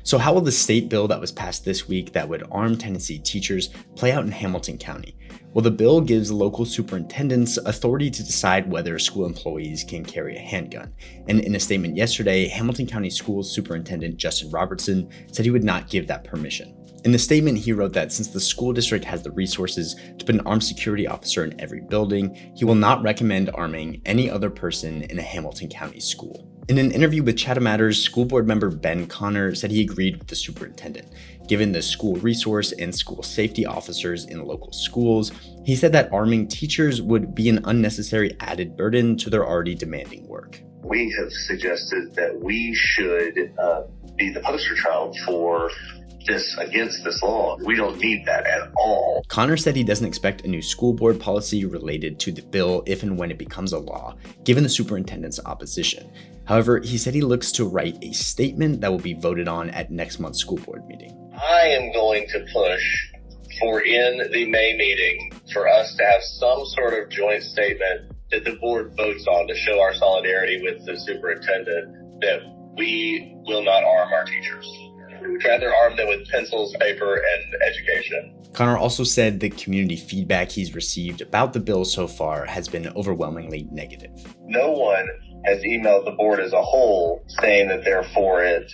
So how will the state bill that was passed this week that would arm Tennessee teachers play out in Hamilton County? Well, the bill gives local superintendents authority to decide whether school employees can carry a handgun. And in a statement yesterday, Hamilton County Schools Superintendent Justin Robertson said he would not give that permission. In the statement, he wrote that since the school district has the resources to put an armed security officer in every building, he will not recommend arming any other person in a Hamilton County school. In an interview with Chatham Matters, school board member Ben Connor said he agreed with the superintendent. Given the school resource and school safety officers in local schools, he said that arming teachers would be an unnecessary added burden to their already demanding work. We have suggested that we should be the poster child for against this law. We don't need that at all. Connor said he doesn't expect a new school board policy related to the bill if and when it becomes a law, given the superintendent's opposition. However, he said he looks to write a statement that will be voted on at next month's school board meeting. I am going to push for in the May meeting for us to have some sort of joint statement that the board votes on to show our solidarity with the superintendent that we will not arm our teachers. We would rather arm them with pencils, paper, and education. Connor also said the community feedback he's received about the bill so far has been overwhelmingly negative. No one has emailed the board as a whole saying that they're for it.